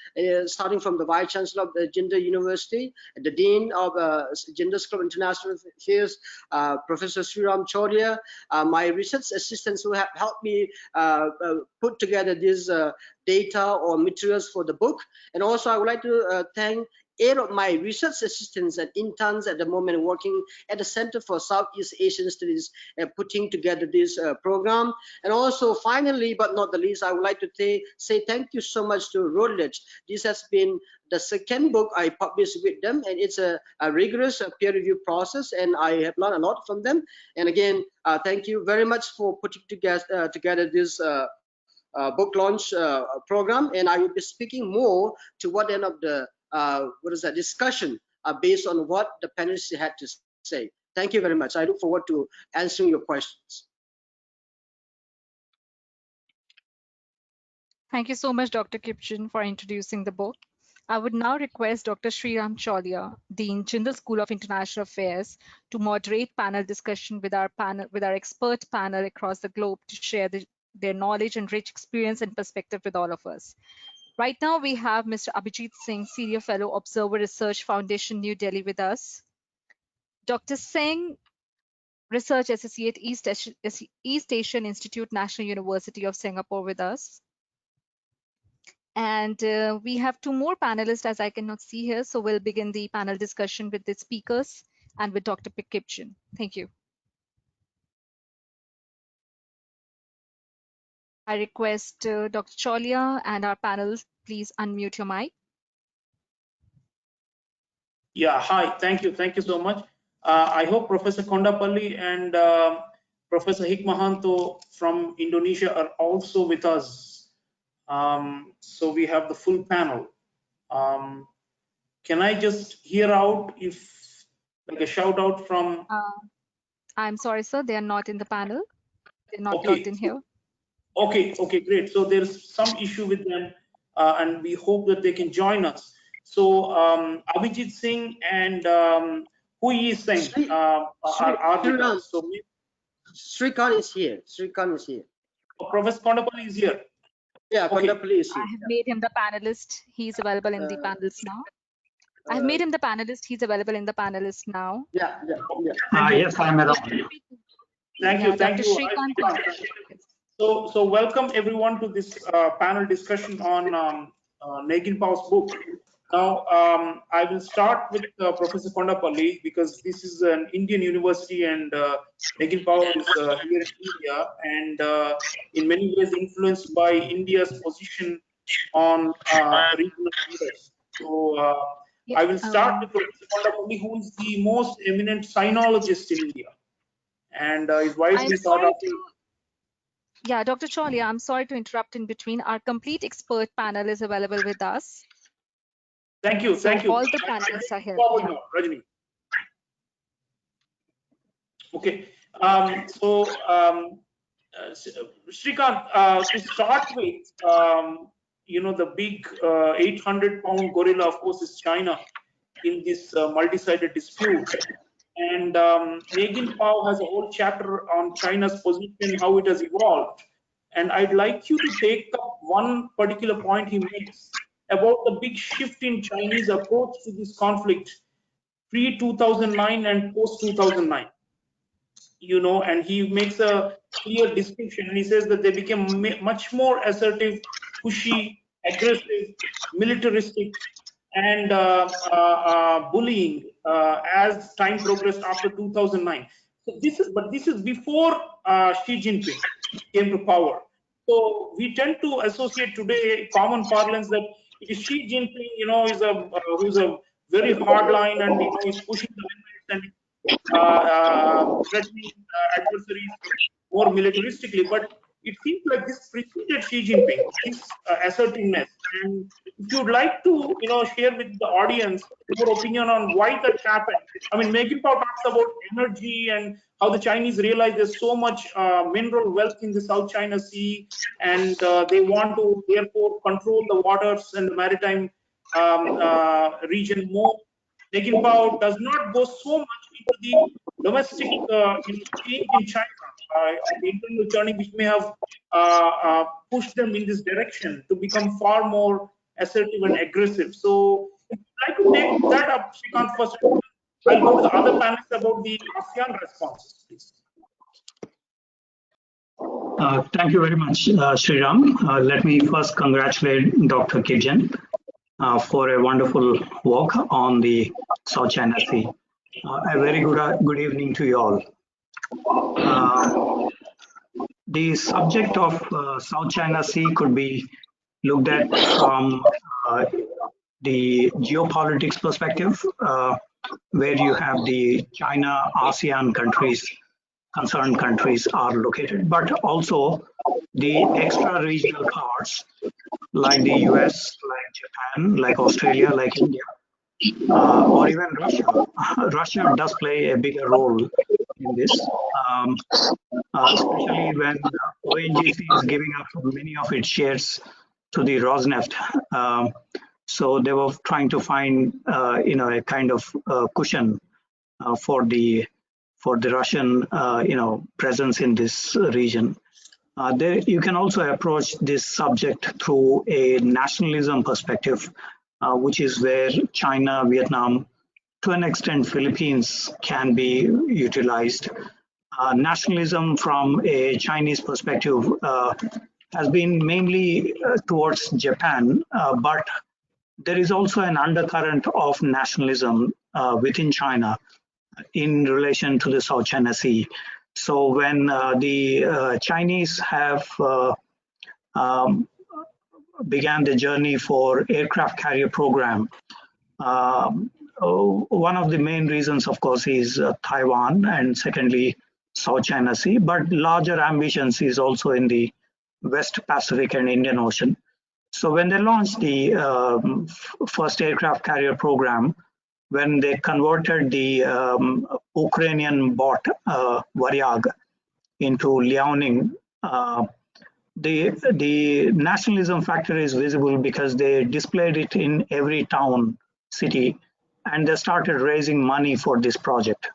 starting from the Vice Chancellor of the Jindal University, the Dean of Jindal School of International Affairs, Professor Sreeram Chaulia, my research assistants who have helped me put together this data or materials for the book. And also I would like to thank 8 of my research assistants and interns at the moment working at the Center for Southeast Asian Studies, putting together this program. And also, finally, but not the least, I would like to say thank you so much to Routledge. This has been the second book I published with them, and it's a rigorous peer review process, and I have learned a lot from them. And again, thank you very much for putting together this book launch program, and I will be speaking more toward the end of the discussion based on what the panelists had to say. Thank you very much. I look forward to answering your questions. Thank you so much, Dr. Kipgen, for introducing the book. I would now request Dr. Sreeram Chaulia, Dean, Jindal School of International Affairs, to moderate panel discussion with our expert panel across the globe to share their knowledge and rich experience and perspective with all of us. Right now, we have Mr. Abhijit Singh, Senior Fellow, Observer Research Foundation, New Delhi, with us. Dr. Tseng, Research Associate, East Asian Institute, National University of Singapore, with us. And we have 2 more panelists, as I cannot see here. So we'll begin the panel discussion with the speakers and with Dr. Kipgen. Thank you. I request Dr. Chaulia and our panel, please unmute your mic. Yeah, hi, thank you so much. I hope Professor Kondapalli and Professor Hikmahanto from Indonesia are also with us. So we have the full panel. Can I just hear out if, like a shout out from? I'm sorry, sir, they are not in the panel. They're not logged in here. Okay, great. So there's some issue with them, and we hope that they can join us. So Abhijit Singh and Hui-Yi Singh are with us. So Srikanth is here. Srikanth is here. Professor Kondapalli is here. Yeah, Kondapalli is here. I have made him the panelist. He's available in the panelist now. I have made him the panelist. He's available in the panelist now. Yeah. Yes, I'm around. Thank you. So welcome everyone to this panel discussion on Nehginpao's book. Now, I will start with Professor Kondapalli because this is an Indian university and Nehginpao is here in India and in many ways influenced by India's position on regional affairs. So I will start with Professor Kondapalli, who is the most eminent sinologist in India and is widely thought of. Yeah, Dr. Chaulia, I'm sorry to interrupt in between. Our complete expert panel is available with us. Thank you. All the panelists are here. Rajni. Okay. Srikanth, to start with, the big 800-pound gorilla, of course, is China in this multi-sided dispute. And Nehginpao has a whole chapter on China's position, how it has evolved. And I'd like you to take up one particular point he makes about the big shift in Chinese approach to this conflict pre-2009 and post-2009. And he makes a clear distinction. And he says that they became much more assertive, pushy, aggressive, militaristic, and bullying as time progressed after 2009. So this is before Xi Jinping came to power. So we tend to associate today common parlance that it is Xi Jinping, who's a very hard line and he's pushing the limits and threatening adversaries more militaristically. But it seems like this preceded Xi Jinping, this assertiveness. And if you'd like to, share with the audience your opinion on why that happened. I mean, Nehginpao talks about energy and how the Chinese realize there's so much mineral wealth in the South China Sea, and they want to therefore control the waters and the maritime region more. Nehginpao does not go so much into the domestic change in China, the internal churning, which may have pushed them in this direction to become far more assertive and aggressive. So, if you'd like to take that up, Srikanth, first, I'll go to the other panelists about the ASEAN responses, please. Thank you very much, Sreeram. Let me first congratulate Dr. Kipgen for a wonderful walk on the South China Sea. A very good evening to you all. The subject of South China Sea could be looked at from the geopolitics perspective, where you have the China, ASEAN countries, concerned countries are located, but also the extra regional powers like the US, like Japan, like Australia, like India, or even Russia. Russia does play a bigger role in this, especially when ONGC is giving up many of its shares to the Rosneft. So they were trying to find, a kind of cushion for the Russian, presence in this region. You can also approach this subject through a nationalism perspective, which is where China, Vietnam, to an extent, Philippines can be utilized. Nationalism from a Chinese perspective has been mainly towards Japan, but there is also an undercurrent of nationalism within China in relation to the South China Sea. So when the Chinese have began the journey for aircraft carrier program, one of the main reasons, of course, is Taiwan, and secondly, South China Sea, but larger ambitions is also in the West Pacific and Indian Ocean. So when they launched the first aircraft carrier program, when they converted the Ukrainian-bought Varyag into Liaoning, the nationalism factor is visible because they displayed it in every town, city, and they started raising money for this project.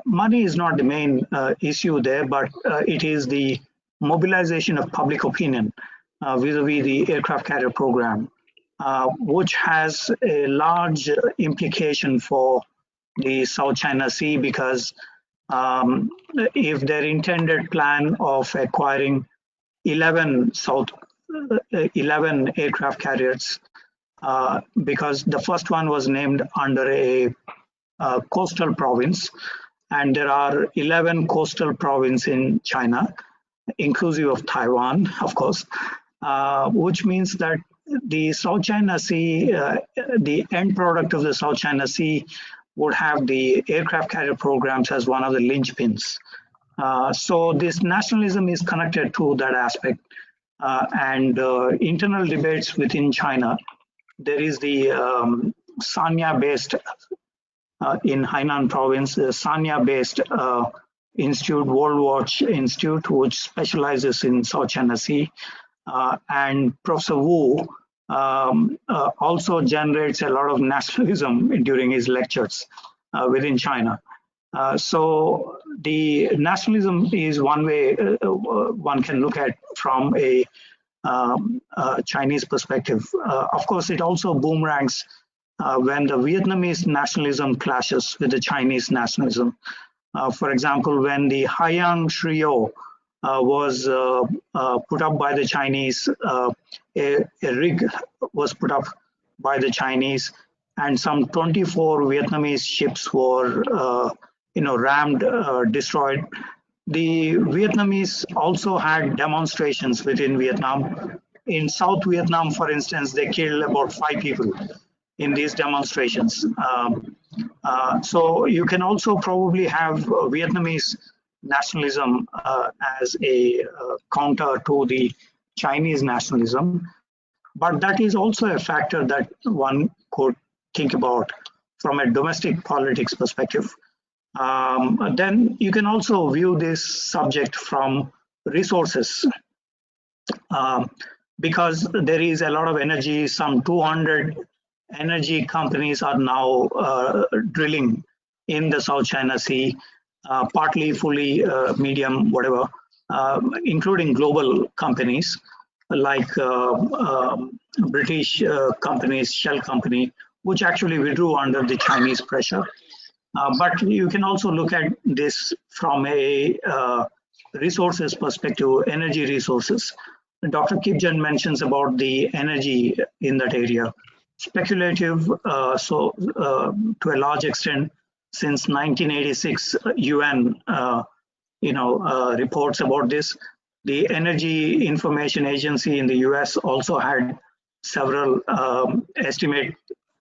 Money is not the main issue there, but it is the mobilization of public opinion vis-a-vis the aircraft carrier program, which has a large implication for the South China Sea, because if their intended plan of acquiring 11 aircraft carriers, because the first one was named under a coastal province, and there are 11 coastal provinces in China, inclusive of Taiwan, of course, which means that the South China Sea, the end product of the South China Sea would have the aircraft carrier programs as one of the linchpins. So this nationalism is connected to that aspect, and internal debates within China. There is the Sanya-based in Hainan province, the Sanya-based institute, World Watch Institute, which specializes in South China Sea, and Professor Wu also generates a lot of nationalism during his lectures within China. So the nationalism is one way one can look at from a Chinese perspective. Of course, it also boomerangs when the Vietnamese nationalism clashes with the Chinese nationalism. For example, when the Haiyang Shrio was put up by the Chinese, a rig was put up by the Chinese, and some 24 Vietnamese ships were rammed, destroyed. The Vietnamese also had demonstrations within Vietnam. In South Vietnam, for instance, they killed about 5 people in these demonstrations. So you can also probably have Vietnamese nationalism as a counter to the Chinese nationalism, but that is also a factor that one could think about from a domestic politics perspective. Then you can also view this subject from resources, because there is a lot of energy. Some 200 energy companies are now drilling in the South China Sea, partly, fully, medium, whatever, including global companies like British companies, Shell Company, which actually withdrew under the Chinese pressure. But you can also look at this from a resources perspective, energy resources. Dr. Kipgen mentions about the energy in that area. Speculative, to a large extent, since 1986, UN, reports about this. The Energy Information Agency in the US also had several estimates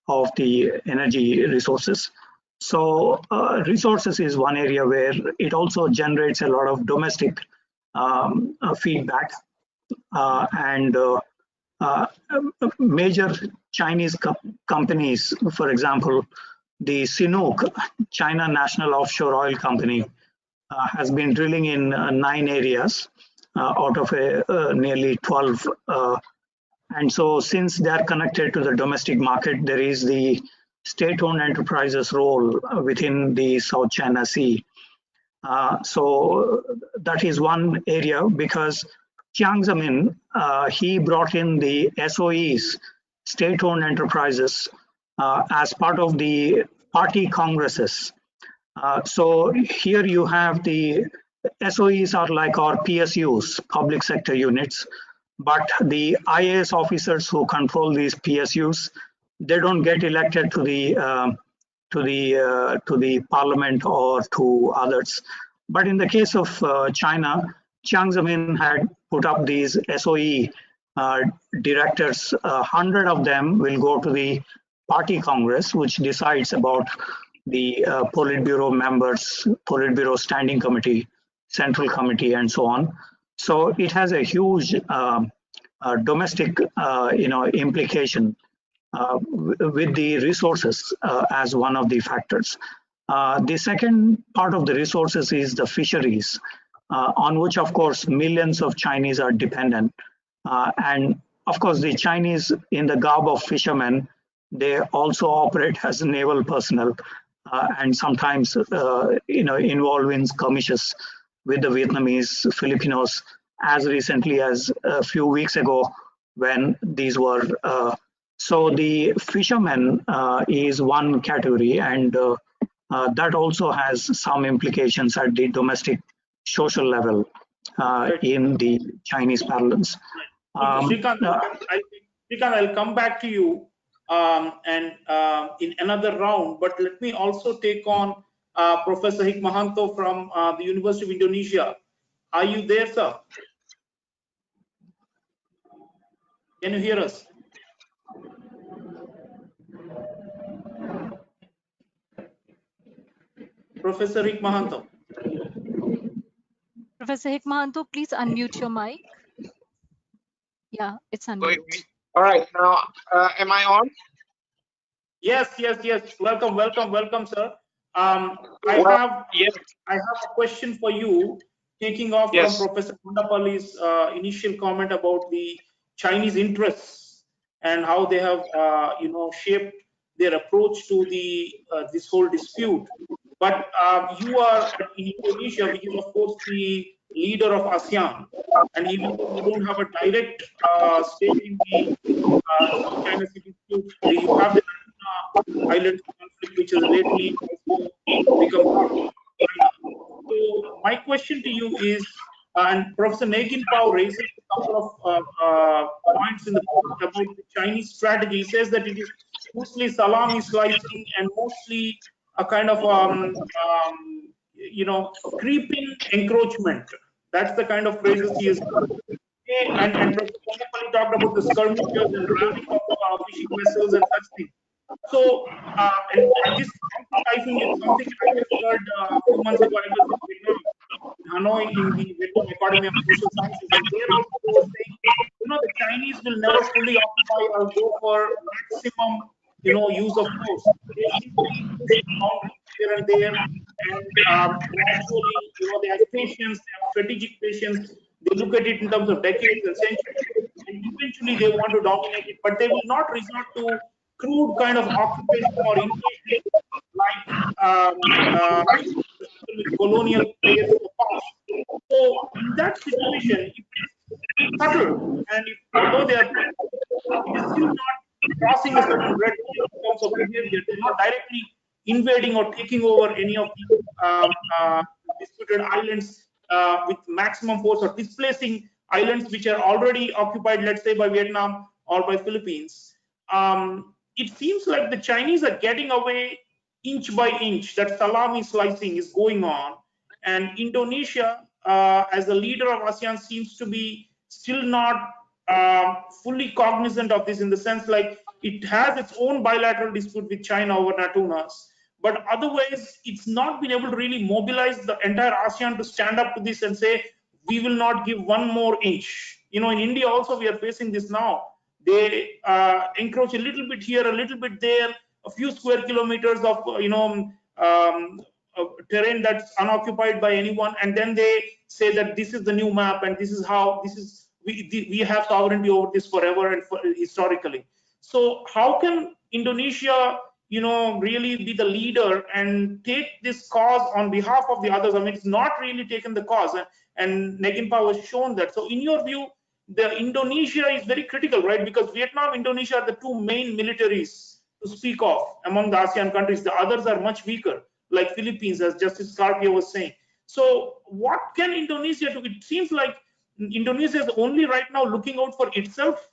of the energy resources. So resources is one area where it also generates a lot of domestic feedback, and major Chinese companies, for example, the Sinopec, China National Offshore Oil Company, has been drilling in 9 areas out of nearly 12. And so since they are connected to the domestic market, there is the state-owned enterprises role within the South China Sea. So that is one area, because Jiang Zemin, he brought in the SOEs, state-owned enterprises, as part of the party congresses. So here you have the SOEs are like our PSUs, public sector units, but the IAS officers who control these PSUs, they don't get elected to the parliament or to others. But in the case of China, Jiang Zemin had put up these SOE directors. 100 of them will go to the party congress, which decides about the Politburo members, Politburo standing committee, central committee, and so on. So it has a huge domestic, implication with the resources as one of the factors. The second part of the resources is the fisheries, on which, of course, millions of Chinese are dependent. And of course, the Chinese, in the garb of fishermen, they also operate as naval personnel, and sometimes, involved in skirmishes with the Vietnamese, Filipinos, as recently as a few weeks ago when these were. So the fishermen is one category, and that also has some implications at the domestic social level in the Chinese parlance. Srikanth, I'll come back to you and in another round, but let me also take on Professor Hikmahanto from the University of Indonesia. Are you there, sir? Can you hear us? Professor Hikmahanto. Professor Hikmahanto, please unmute your mic. Yeah, it's unmuted. All right, now am I on? Yes. Welcome, sir. I have a question for you, taking off from Professor Kondapalli's initial comment about the Chinese interests and how they have, shaped their approach to the this whole dispute. But you are in Indonesia, which is of course the leader of ASEAN, and even though you don't have a direct stake in the South China Sea dispute, you have the island conflict, which has lately also become part of China. So my question to you is, and Professor Nehginpao raises a couple of points in the book about the Chinese strategy. He says that it is mostly salami slicing and mostly a kind of creeping encroachment. That's the kind of phrases he is. And Professor Kondapalli talked about the skirmishes and ramming of fishing vessels and such things. So, and this also ties in with something I just heard a few months ago. I was in Vietnam, Hanoi, in the Vietnam Academy of Social Sciences, and there also they were saying, the Chinese will never fully occupy or go for maximum, use of force. They simply push the boundaries here and there, and gradually, they have patience, they have strategic patience. They look at it in terms of decades and centuries, and eventually they want to dominate it, but they will not resort to crude kind of occupation or invasion like with colonial players in the past. So in that situation, if it is subtle, and if although they are, it is still not crossing a certain red line in terms of behavior. They're not directly invading or taking over any of the disputed islands with maximum force, or displacing islands which are already occupied, let's say by Vietnam or by Philippines. It seems like the Chinese are getting away inch by inch. That salami slicing is going on, and Indonesia, as a leader of ASEAN, seems to be still not fully cognizant of this, in the sense like it has its own bilateral dispute with China over Natunas, but otherwise it's not been able to really mobilize the entire ASEAN to stand up to this and say we will not give one more inch. In India also we are facing this now. They encroach a little bit here, a little bit there, a few square kilometers of terrain that's unoccupied by anyone, and then they say that this is the new map, and this is how we have sovereignty over this forever and historically. So how can Indonesia, really be the leader and take this cause on behalf of the others? I mean, it's not really taken the cause, and Nehginpao has shown that. So in your view, the Indonesia is very critical, right? Because Vietnam, Indonesia are the two main militaries to speak of among the ASEAN countries. The others are much weaker, like Philippines, as Justice Carpio was saying. So what can Indonesia do? It seems like Indonesia is only right now looking out for itself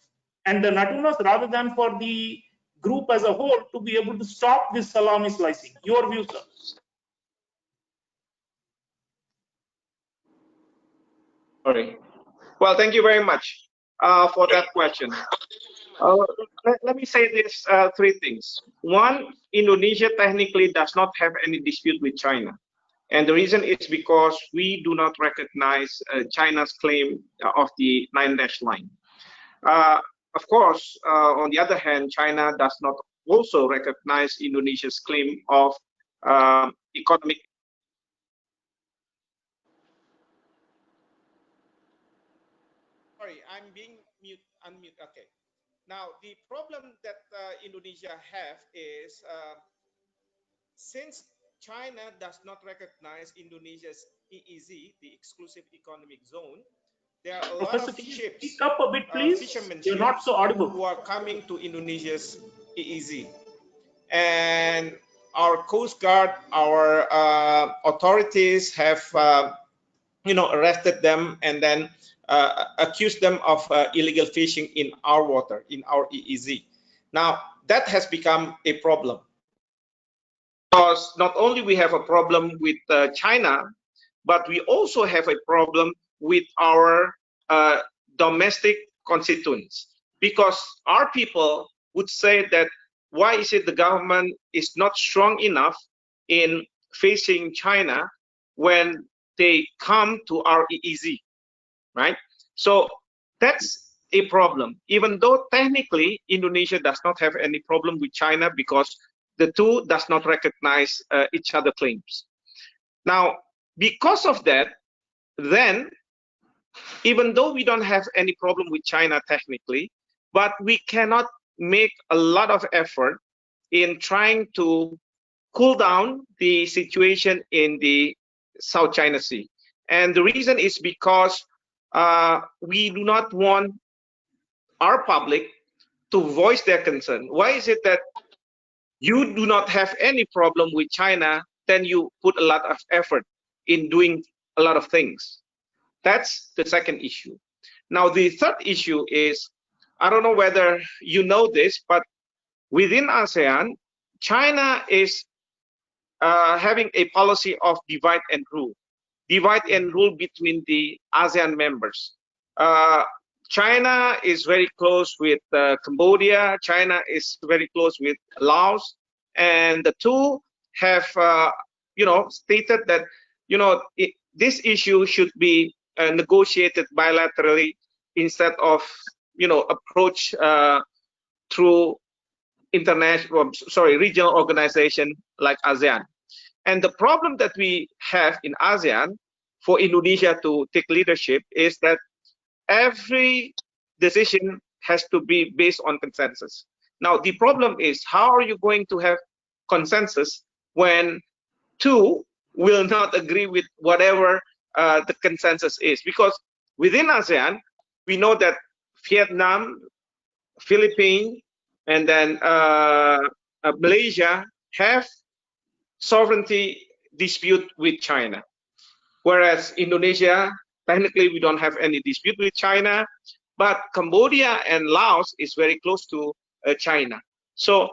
and the Natunas, rather than for the group as a whole to be able to stop this salami slicing. Your view, sir? Sorry. Well, thank you very much for that question. Let me say this three things. One, Indonesia technically does not have any dispute with China. And the reason is because we do not recognize China's claim of the 9-dash line. Of course, on the other hand, China does not also recognize Indonesia's claim of economic. Sorry, I'm being unmute. Okay. Now, the problem that Indonesia have is since China does not recognize Indonesia's EEZ, the exclusive economic zone, there are a lot Professor, of can you ships, speak up a bit, please? fishermen You're ships, not so audible. who are coming to Indonesia's EEZ. And our Coast Guard, our authorities have arrested them and then accused them of illegal fishing in our water, in our EEZ. Now, that has become a problem. Because not only we have a problem with China, but we also have a problem with our domestic constituents. Because our people would say that why is it the government is not strong enough in facing China when they come to our EEZ, right? So that's a problem, even though technically Indonesia does not have any problem with China because the two does not recognize each other claims. Now, because of that, then even though we don't have any problem with China technically, but we cannot make a lot of effort in trying to cool down the situation in the South China Sea. And the reason is because we do not want our public to voice their concern. Why is it that you do not have any problem with China, then you put a lot of effort in doing a lot of things? That's the second issue. Now, the third issue is, I don't know whether you know this, but within ASEAN, China is having a policy of divide and rule between the ASEAN members. China is very close with Cambodia. China is very close with Laos, and the two have, stated that, this issue should be negotiated bilaterally instead of, approach through regional organization like ASEAN. And the problem that we have in ASEAN for Indonesia to take leadership is that every decision has to be based on consensus. Now, the problem is, how are you going to have consensus when two will not agree with whatever the consensus is? Because within ASEAN, we know that Vietnam, Philippines, and then Malaysia have sovereignty dispute with China. Whereas Indonesia, technically we don't have any dispute with China, but Cambodia and Laos is very close to China. So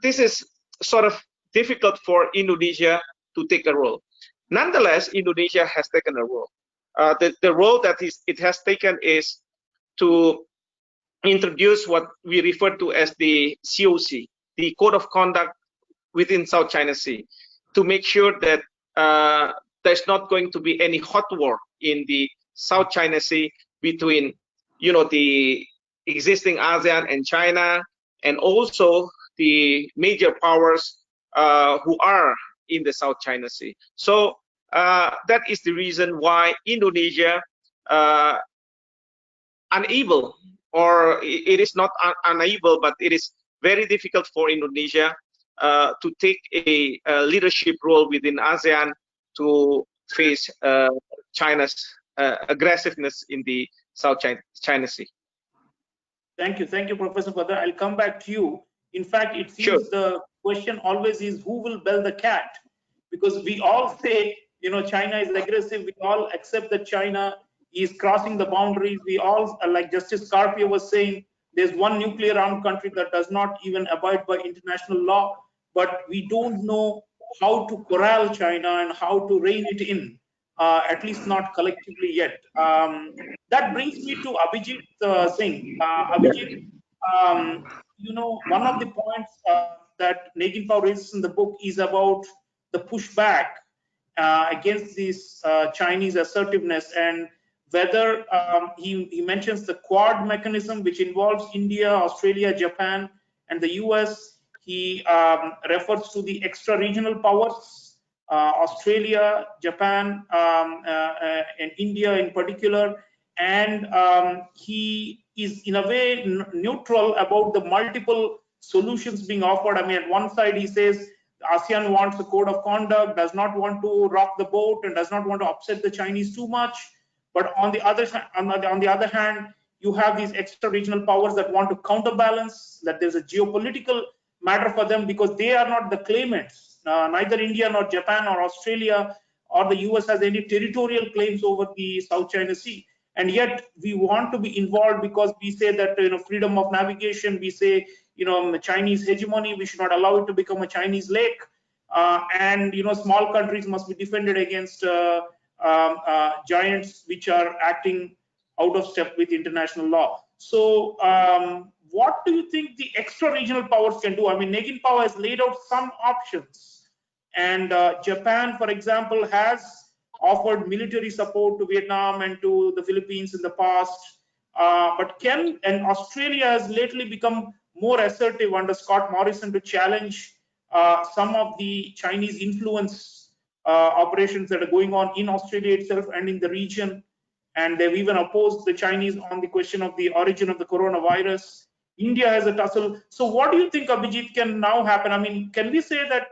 this is sort of difficult for Indonesia to take a role. Nonetheless, Indonesia has taken a role. The role that it has taken is to introduce what we refer to as the COC, the Code of Conduct within South China Sea, to make sure that there's not going to be any hot war in the South China Sea between, the existing ASEAN and China, and also the major powers who are in the South China Sea. So that is the reason why Indonesia unable, or it is not unable, but it is very difficult for Indonesia to take a leadership role within ASEAN to face China's aggressiveness in the South China Sea. Thank you, Professor, for that. I'll come back to you. In fact, it seems Sure. the question always is, who will bell the cat? Because we all say, China is aggressive. We all accept that China is crossing the boundaries. We all, like Justice Carpio was saying, there's one nuclear armed country that does not even abide by international law, but we don't know how to corral China and how to rein it in, at least not collectively yet. That brings me to Abhijit Singh. Abhijit, one of the points that Nehginpao raises in the book is about the pushback against this Chinese assertiveness, and whether he mentions the Quad mechanism, which involves India, Australia, Japan, and the US. He refers to the extra-regional powers, Australia, Japan, and India in particular, and he is in a way neutral about the multiple solutions being offered. I mean, at one side he says ASEAN wants a code of conduct, does not want to rock the boat, and does not want to upset the Chinese too much. But on the other hand, you have these extra regional powers that want to counterbalance, that there's a geopolitical matter for them because they are not the claimants. Neither India nor Japan or Australia or the US has any territorial claims over the South China Sea. And yet we want to be involved because we say that, freedom of navigation, we say, Chinese hegemony, we should not allow it to become a Chinese lake. And, small countries must be defended against giants which are acting out of step with international law. So what do you think the extra regional powers can do? I mean, Nehginpao has laid out some options, and Japan, for example, has offered military support to Vietnam and to the Philippines in the past. And Australia has lately become more assertive under Scott Morrison to challenge some of the Chinese influence operations that are going on in Australia itself and in the region. And they've even opposed the Chinese on the question of the origin of the coronavirus. India has a tussle. So what do you think, Abhijit, can now happen? I mean, can we say that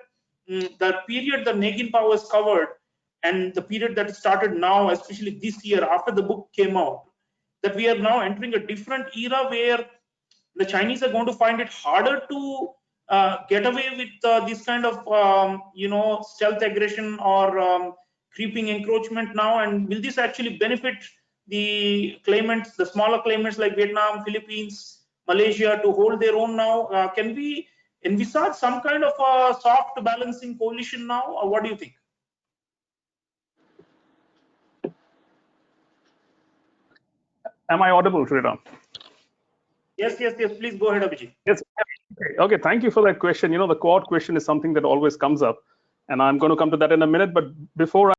the period that Nehginpao has covered and the period that started now, especially this year after the book came out, that we are now entering a different era where the Chinese are going to find it harder to get away with this kind of stealth aggression or creeping encroachment now? And will this actually benefit the claimants, the smaller claimants like Vietnam, Philippines, Malaysia, to hold their own now? Can we envisage some kind of a soft balancing coalition now, or what do you think? Am I audible, Sreeram? Yes, yes, yes. Please go ahead, Abhijit. Yes. Okay. Thank you for that question. The quad question is something that always comes up, and I'm going to come to that in a minute. But before